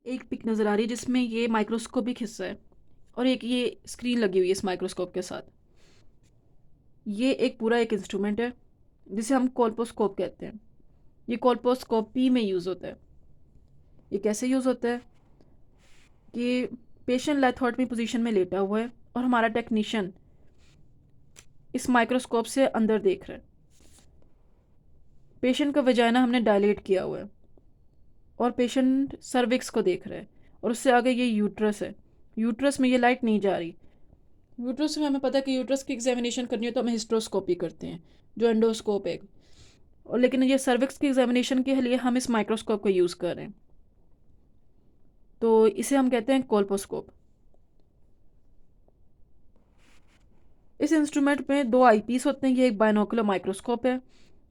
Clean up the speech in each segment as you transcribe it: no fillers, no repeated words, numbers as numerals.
एक पिक नज़र आ रही है जिसमें ये माइक्रोस्कोपिक हिस्सा है और एक ये स्क्रीन लगी हुई है इस माइक्रोस्कोप के साथ। ये एक पूरा एक इंस्ट्रूमेंट है जिसे हम कोल्पोस्कोप कहते हैं। ये कोल्पोस्कोपी में यूज़ होता है। ये कैसे यूज़ होता है कि पेशेंट लैथोटमी पोजीशन में लेटा हुआ है और हमारा टेक्नीशियन इस माइक्रोस्कोप से अंदर देख रहा है। पेशेंट का वजाइना हमने डायलेट किया हुआ है और पेशेंट सर्विक्स को देख रहा है और उससे आगे ये यूट्रस है। यूट्रस में ये लाइट नहीं जा रही। यूट्रस में हमें पता है कि यूट्रस की एग्जामिनेशन करनी हो तो हम हिस्ट्रोस्कोपी करते हैं, जो एंडोस्कोप है। और लेकिन ये सर्विक्स की एग्जामिनेशन के लिए हम इस माइक्रोस्कोप का यूज़ कर रहे हैं, तो इसे हम कहते हैं कोल्पोस्कोप। इस इंस्ट्रूमेंट में दो आईपीस होते हैं। ये एक बाइनोकुलर माइक्रोस्कोप है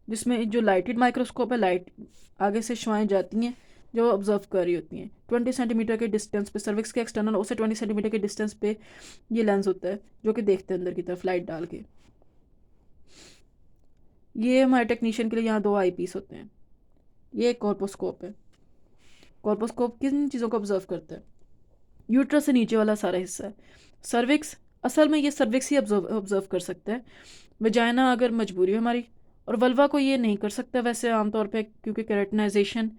जिसमें जो लाइटेड माइक्रोस्कोप है, लाइट आगे से शुआएं जाती हैं जो ऑब्जर्व कर रही होती हैं। 20 सेंटीमीटर के डिस्टेंस पे सर्विक्स के एक्सटर्नल उससे 20 सेंटीमीटर के डिस्टेंस पे ये लेंस होता है जो कि देखते हैं अंदर की तरफ लाइट डाल के। ये हमारे टेक्नीशियन के लिए यहाँ दो आई पीस होते हैं। ये एक कॉर्पोस्कोप है। कॉर्पोस्कोप किन चीज़ों को ऑब्जर्व करता है? यूट्रस से नीचे वाला सारा हिस्सा है। सर्विक्स, असल में ये सर्विक्स ही ऑब्जर्व कर सकता है। वजाइना अगर मजबूरी है हमारी, और वल्वा को ये नहीं कर सकता वैसे आमतौर पे, क्योंकि केराटिनाइजेशन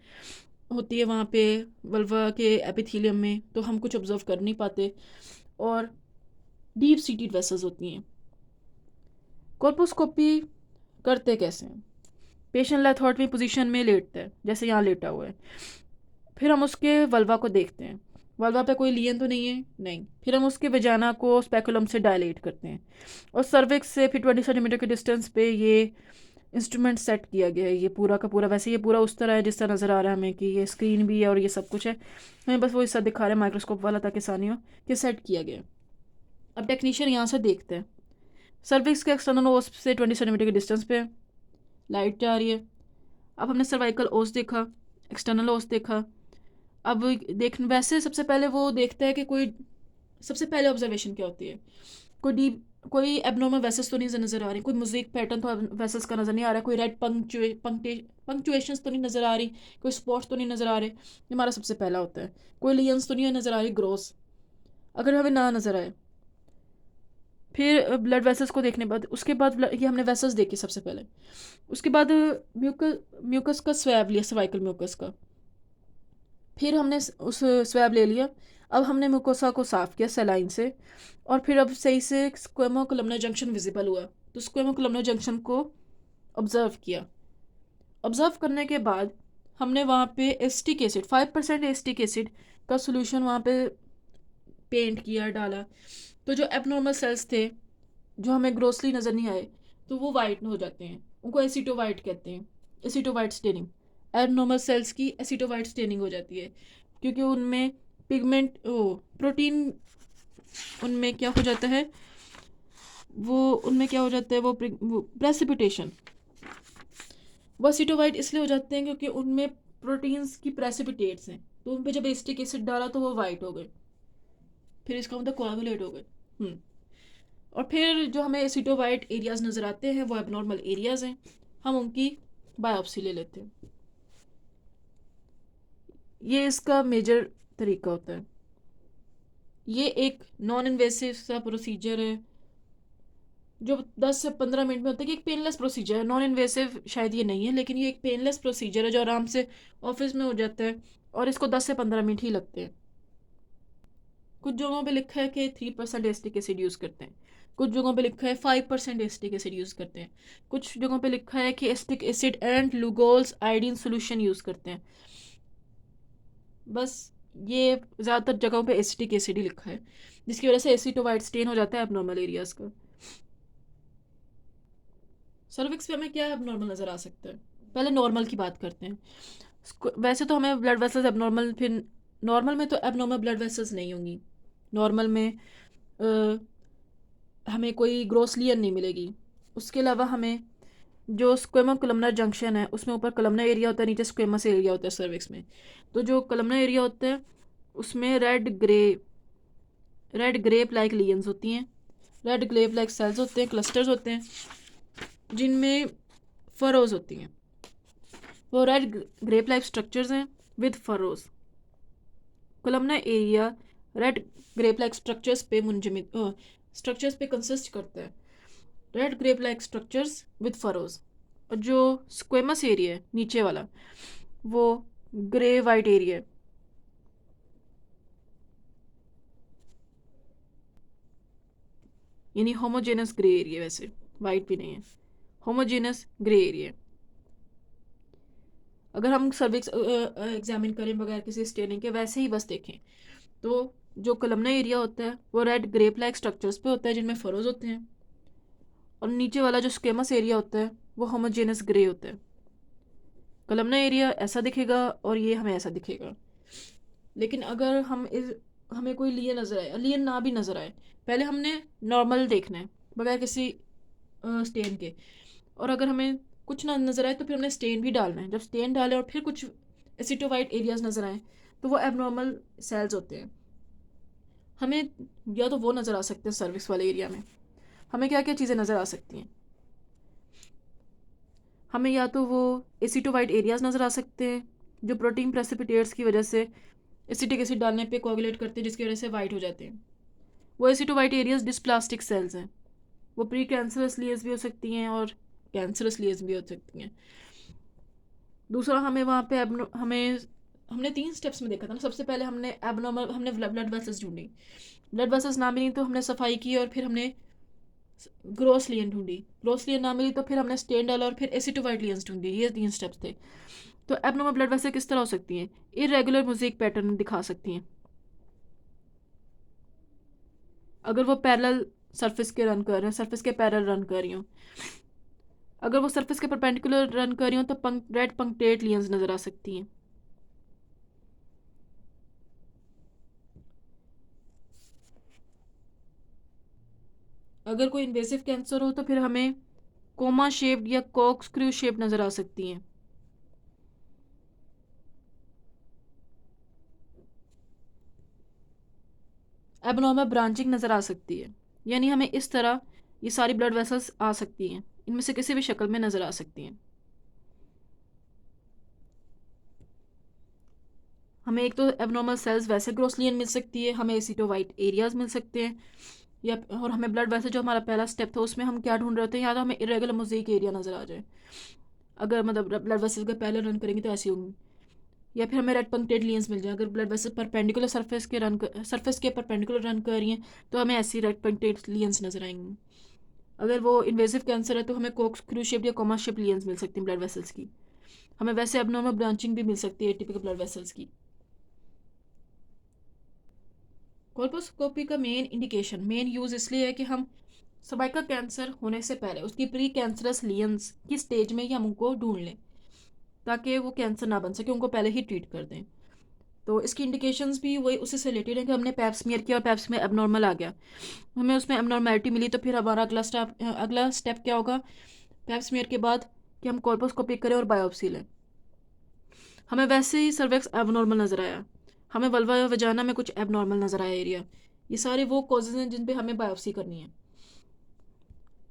होती है वहाँ पे वल्वा के एपिथेलियम में, तो हम कुछ ऑब्जर्व कर नहीं पाते। और डीप सीटेड वेसल्स होती हैं। कोल्पोस्कोपी करते कैसे हैं? पेशेंट लैथोटमी पोजीशन में लेटता है जैसे यहाँ लेटा हुआ है। फिर हम उसके वल्वा को देखते हैं। वल्वा पे कोई लियन तो नहीं है? नहीं। फिर हम उसके वजाना को स्पेकुलम से डायलेट करते हैं और सर्विक्स से फिर 20 सेंटीमीटर के डिस्टेंस पे ये इंस्ट्रूमेंट सेट किया गया है। ये पूरा का पूरा, वैसे ये पूरा उस तरह है जिस तरह नज़र आ रहा है हमें कि ये स्क्रीन भी है और ये सब कुछ है। हमें बस वो हिस्सा दिखा रहे हैं माइक्रोस्कोप वाला ताकि आसानी हो कि सेट किया गया है। अब टेक्नीशियन यहाँ से देखते हैं। सर्विक्स के एक्सटर्नल ओस से 20 सेंटीमीटर के डिस्टेंस पे लाइट जा रही है। अब हमने सर्वाइकल ओस देखा, एक्सटर्नल ओस देखा। अब देख वैसे सबसे पहले वो देखता है कि कोई, सबसे पहले ऑब्जर्वेशन क्या होती है, कोई डीप, कोई एबनॉर्मल वेसल्स तो नहीं नज़र आ रही, कोई मोज़ेक पैटर्न तो वेसल्स का नज़र नहीं आ रहा, कोई रेड पंक्चुएशंस तो नहीं नज़र आ रही, कोई स्पॉट्स तो नहीं नज़र आ रहे। ये हमारा सबसे पहला होता है। कोई लियंस तो नहीं नज़र आ रही, ग्रोस अगर हमें ना नज़र आए। फिर ब्लड वेसल्स को देखने बाद, उसके बाद ये हमने वेसल्स देखी सबसे पहले। उसके बाद म्यूकस का स्वैब लिया, सर्वाइकल म्यूकस का। फिर हमने उस स्वैब ले लिया। अब हमने म्यूकोसा को साफ़ किया सेलाइन से, और फिर अब सही से स्क्वेमो कोलम्ना जंक्शन विजिबल हुआ, तो स्क्वेमो कोलम्ना जंक्शन को ऑब्जर्व किया। ऑब्जर्व करने के बाद हमने वहाँ पे एस्टिक एसिड, 5% एस्टिक एसिड का सोल्यूशन वहाँ पे पेंट किया, डाला। तो जो एबनॉर्मल सेल्स थे जो हमें ग्रोसली नज़र नहीं आए, तो वो वाइट हो जाते हैं। उनको एसिटोवाइट कहते हैं, एसिटोवाइट स्टेनिंग। एबनॉर्मल सेल्स की एसिटोवाइट स्टेनिंग हो जाती है क्योंकि उनमें पिगमेंट, ओ प्रोटीन, उनमें क्या हो जाता है, वो प्रेसिपिटेशन, वो एसिटोवाइट इसलिए हो जाते हैं क्योंकि उनमें प्रोटीन्स की प्रेसिपिटेट्स हैं, तो उन पे जब एसिटिक एसिड डाला तो वो वाइट हो गए, फिर इसका मतलब कोआगुलेट हो गए। और फिर जो हमें एसिटोवाइट एरियाज नज़र आते हैं वो एबनॉर्मल एरियाज हैं, हम उनकी बायोप्सी ले लेते हैं। ये इसका मेजर तरीका होता है। ये एक नॉन इन्वेसिव सा प्रोसीजर है जो 10 से 15 मिनट में होता है, कि एक पेनलेस प्रोसीजर है। नॉन इन्वेसिव शायद ये नहीं है, लेकिन ये एक पेनलेस प्रोसीजर है जो आराम से ऑफिस में हो जाता है, और इसको 10 से 15 मिनट ही लगते हैं। कुछ जगहों पे लिखा है कि 3% एसिटिक एसिड यूज़ करते हैं, कुछ जगहों पे लिखा है 5% एसिटिक एसिड यूज़ करते हैं, कुछ जगहों पे लिखा है कि acetic acid and Lugol's iodine solution use करते हैं। बस ये ज़्यादातर जगहों पे एसिटिक एसिड ही लिखा है, जिसकी वजह से एसिटोवाइट स्टेन हो जाता है एबनॉर्मल एरियाज़ का। सर्विक्स पे हमें क्या एबनॉर्मल नज़र आ सकता है? पहले नॉर्मल की बात करते हैं। वैसे तो हमें ब्लड वेसल्स एबनॉर्मल, फिर नॉर्मल में तो एबनॉर्मल ब्लड वेसल्स नहीं होंगी। नॉर्मल में हमें कोई ग्रोस लियन नहीं मिलेगी। उसके अलावा हमें जो स्क्वेमा कोलम्नर जंक्शन है उसमें ऊपर कोलम्नर एरिया होता है, नीचे स्क्वेमस एरिया होता है सर्विक्स में। तो जो कोलम्नर एरिया होता है उसमें रेड ग्रेप लाइक लियंस होती हैं, रेड ग्रेप लाइक सेल्स होते हैं, क्लस्टर्स होते हैं जिनमें फरोज होती हैं। वो रेड ग्रेप लाइक स्ट्रक्चर्स हैं with furrows. Columnar area red grape like structures पे कंसिस्ट करता है, red grape like structures with furrows. और जो स्क्वेमस एरिया है नीचे वाला, वो ग्रे वाइट एरिया है। यानी होमोजेनस ग्रे एरिया, वैसे वाइट भी नहीं है, होमोजेनस ग्रे एरिया। अगर हम सर्विक्स एग्जामिन करें बगैर किसी स्टेनिंग के, वैसे ही बस देखें, तो जो कलमना एरिया होता है वो रेड ग्रेप लाइक स्ट्रक्चर्स पे होता है जिनमें फरोज होते हैं, और नीचे वाला जो स्केमस एरिया होता है वो होमोजेनस ग्रे होता है। कलमना एरिया ऐसा दिखेगा और ये हमें ऐसा दिखेगा। लेकिन अगर हमें कोई लियन नज़र आए, लियन ना भी नज़र आए, पहले हमने नॉर्मल देखना है बगैर किसी स्टेन के। और अगर हमें कुछ ना नज़र आए तो फिर हमने स्टेन भी डालना है। जब स्टेन डालें और फिर कुछ एसिटोवाइट एरियाज नज़र आए तो वो एबनॉर्मल सेल्स होते हैं। हमें या तो वो नज़र आ सकते हैं सर्विक्स वाले एरिया में। हमें क्या क्या चीज़ें नज़र आ सकती हैं? हमें या तो वो एसिटोवाइट एरियाज नज़र आ सकते हैं जो प्रोटीन प्रेसिपिटेट्स की वजह से एसिटिक एसिड डालने पे कोagulate करते हैं, जिसकी वजह से वाइट हो जाते हैं। वो एसिटोवाइट एरियाज डिस्प्लास्टिक सेल्स हैं। वो प्री कैंसरस लेयर्स भी हो सकती हैं और कैंसरस लेयर्स भी हो सकती हैं। दूसरा, हमें वहाँ पे हमने 3 स्टेप्स में देखा था ना। सबसे पहले हमने ब्लड वेसल्स ढूंढी, ब्लड वेसल्स ना मिली तो हमने सफाई की और फिर हमने ग्रोस लियन ढूंढी, ग्रोस लियन ना मिली तो फिर हमने स्टेन डाला और फिर एसिटोवाइट लियंस ढूंढी। ये 3 स्टेप्स थे। तो एबनॉर्मल ब्लड वेसल किस तरह हो सकती हैं? इरेगुलर मोज़ेक पैटर्न दिखा सकती हैं। अगर वो पैरेलल सरफेस के रन कर रहे हैं, सरफेस के पैरेलल रन कर रही हूँ, अगर वो सरफेस के परपेंडिकुलर रन कर रही हूँ तो रेड पंक्टेट लियंस नज़र आ सकती हैं। अगर कोई इन्वेसिव कैंसर हो तो फिर हमें कोमा शेप्ड या कॉर्कस्क्रू शेप नज़र आ सकती हैं। एबनॉर्मल ब्रांचिंग नज़र आ सकती है। यानी हमें इस तरह ये सारी ब्लड वेसल्स आ सकती हैं, इनमें से किसी भी शक्ल में नज़र आ सकती हैं। हमें एक तो एबनॉर्मल सेल्स वैसे ग्रोसलियन मिल सकती है, हमें एसिटोवाइट एरियाज मिल सकते हैं, या और हमें ब्लड वेसल जो हमारा पहला स्टेप था उसमें हम क्या ढूंढ रहे थे, या तो हमें इरेगुलर मोज़ेक एरिया नज़र आ जाए। अगर मतलब ब्लड वेसल का पहले रन करेंगे तो ऐसी होंगी, या फिर हमें रेड पंक्टेड लियंस मिल जाए। अगर ब्लड वेसल परपेंडिकुलर सरफेस के परपेंडिकुलर रन कर रही हैं तो हमें ऐसी रेड पंक्टेड लियंस नज़र आएंगी। अगर वो इन्वेसिव कैंसर है तो हमें कॉर्कस्क्रू शेप या कोमा शेप लियंस मिल सकती हैं ब्लड वेसल्स की। हमें वैसे एबनॉर्मल ब्रांचिंग भी मिल सकती है एटिपिकल ब्लड वेसल्स की। कोल्पोस्कोपी का मेन यूज़ इसलिए है कि हम सर्वाइकल कैंसर होने से पहले उसकी प्री कैंसरस लियंस की स्टेज में ही हम उनको ढूंढ लें, ताकि वो कैंसर ना बन सके, उनको पहले ही ट्रीट कर दें। तो इसकी इंडिकेशंस भी वही उसी से रिलेटेड है कि हमने पैप स्मीयर किया और पैप स्मीयर एबनॉर्मल आ गया, हमें उसमें एबनॉर्मेलिटी मिली, तो फिर हमारा अगला स्टेप क्या होगा पैप स्मीयर के बाद, कि हम कोल्पोस्कोपी करें और बायोप्सी लें। हमें वैसे ही सर्वेक्स एबनॉर्मल नज़र आया, हमें वल्वा या वजाना में कुछ एबनॉर्मल नज़र आया एरिया, ये सारे वो कॉजेज हैं जिन पे हमें बायोप्सी करनी है।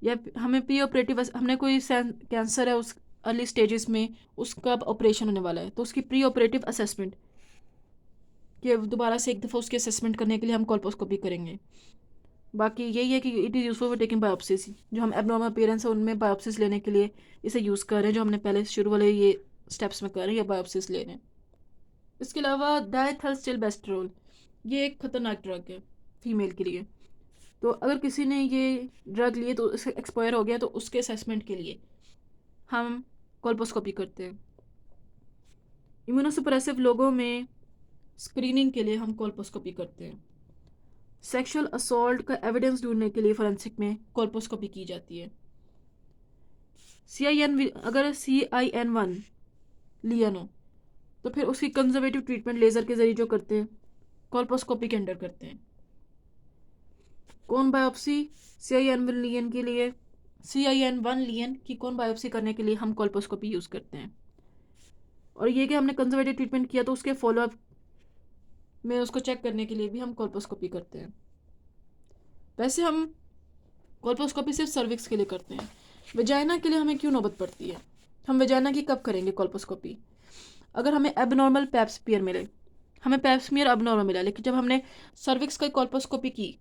या हमें प्री ऑपरेटिव, हमने कोई कैंसर है उस अर्ली स्टेजेस में, उसका ऑपरेशन होने वाला है, तो उसकी प्री ऑपरेटिव असेसमेंट कि दोबारा से एक दफ़ा उसकी असेसमेंट करने के लिए हम कोल्पोस्कोपी करेंगे। बाकी यही है कि it is useful for taking biopsies. जो हम एबनॉर्मल पेरेंट्स हैं उनमें बायोप्सीज लेने के लिए इसे यूज़ कर रहे हैं, जो हमने पहले शुरू वाले ये स्टेप्स में कर रहे हैं, या बायोप्सीज ले रहे हैं। इसके अलावा डायथलस्टिलबेस्टेरोल, ये एक ख़तरनाक ड्रग है फीमेल के लिए। तो अगर किसी ने ये ड्रग लिए तो उसका एक्सपायर हो गया, तो उसके असेसमेंट के लिए हम कोल्पोस्कोपी करते हैं। इम्यूनोसुप्रेसिव लोगों में स्क्रीनिंग के लिए हम कोल्पोस्कोपी करते हैं। सेक्सुअल असॉल्ट का एविडेंस ढूंढने के लिए फोरेंसिक में कोल्पोस्कोपी की जाती है। अगर CIN1 लियन हो तो फिर उसकी कंजर्वेटिव ट्रीटमेंट लेज़र के जरिए जो करते हैं, कोल्पोस्कोपी के अंडर करते हैं। कौन बायोप्सी CIN1 लियन के लिए, CIN1 लियन की कौन बायोप्सी करने के लिए हम कोल्पोस्कोपी यूज़ करते हैं। और ये कि हमने कंजर्वेटिव ट्रीटमेंट किया तो उसके फॉलोअप में उसको चेक करने के लिए भी हम कोल्पोस्कोपी करते हैं। वैसे हम कोल्पोस्कोपी सिर्फ सर्विक्स के लिए करते हैं, वेजाइना के लिए हमें क्यों नौबत पड़ती है? हम वेजाइना की कब करेंगे कोल्पोस्कोपी? अगर हमें एबनॉर्मल पैप स्मीयर मिले, हमें पैप्समियर अबनॉर्मल मिला, लेकिन जब हमने सर्विक्स का कॉल्पोस्कोपी की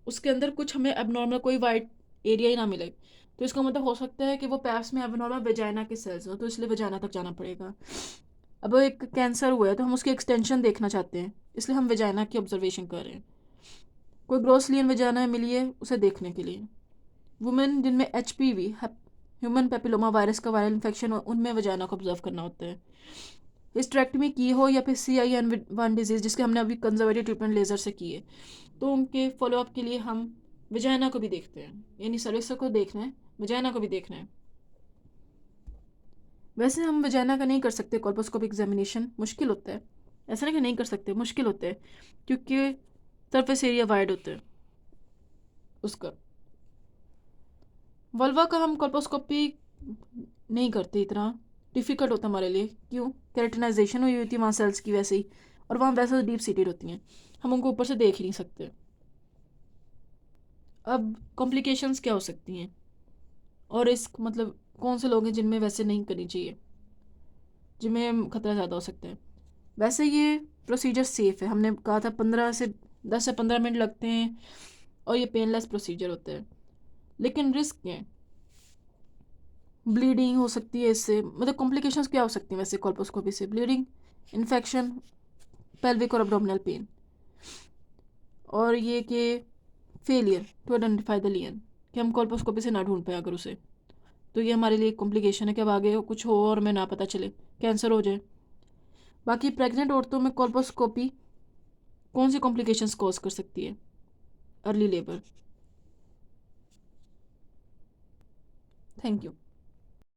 उसके अंदर कुछ हमें अबनॉर्मल कोई वाइट एरिया ही ना मिले, तो इसका मतलब हो सकता है कि वो पैप्स में अबनॉर्मल वेजाइना के सेल्स हो, तो इसलिए वेजाइना तक जाना पड़ेगा। अब एक कैंसर हुआ है तो हम उसकी एक्सटेंशन देखना चाहते हैं, इसलिए हम वेजाइना की ऑब्जर्वेशन कर रहे हैं। कोई ग्रॉस लियन वेजाइना मिली है उसे देखने के लिए। वुमेन जिनमें HPV ह्यूमन पेपिलोमा वायरस का वायरल इन्फेक्शन हो, उनमें वेजाइना को ऑब्जर्व करना होता है। हिस्टेरेक्टमी की हो या फिर CIN1 डिजीज़ जिसके हमने अभी कंजर्वेटिव ट्रीटमेंट लेज़र से की है, तो उनके फॉलोअप के लिए हम वेजाइना को भी देखते हैं, यानी सर्विक्स को देखना है, वेजाइना को भी देखना है। वैसे हम वेजाइना का नहीं कर सकते कॉल्पोस्कोपिक एग्जामिनेशन, मुश्किल होता है। ऐसा नहीं कि नहीं कर सकते, मुश्किल होता है क्योंकि सरफेस एरिया वाइड होता है उसका। वल्वा का हम कॉल्पोस्कोपी नहीं करते, इतना डिफ़िकल्ट होता हमारे लिए। क्यों? केराटिनाइजेशन हुई होती है वहाँ सेल्स की वैसे ही, और वहाँ वैसे डीप सीटेड होती हैं, हम उनको ऊपर से देख ही नहीं सकते। अब कॉम्प्लिकेशंस क्या हो सकती हैं और रिस्क, मतलब कौन से लोग हैं जिनमें वैसे नहीं करनी चाहिए, जिनमें खतरा ज़्यादा हो सकता है। वैसे ये प्रोसीजर सेफ़ है, हमने कहा था 10 से 15 मिनट लगते हैं और ये पेनलेस प्रोसीजर होता है। लेकिन रिस्क है, ब्लीडिंग हो सकती है इससे, मतलब कॉम्प्लिकेशंस क्या हो सकती हैं वैसे कॉल्पोस्कोपी से? ब्लीडिंग, इन्फेक्शन, पेल्विक और अब्डोमिनल पेन, और ये कि फेलियर टू आइडेंटिफाई द लियन, कि हम कॉल्पोस्कोपी से ना ढूंढ पाए अगर उसे, तो ये हमारे लिए कॉम्प्लिकेशन है कि अब आगे कुछ हो और हमें ना पता चले, कैंसर हो जाए। बाकी प्रेग्नेंट औरतों में कॉल्पोस्कोपी कौन सी कॉम्प्लिकेशंस कॉज कर सकती है? Early labour. Thank you.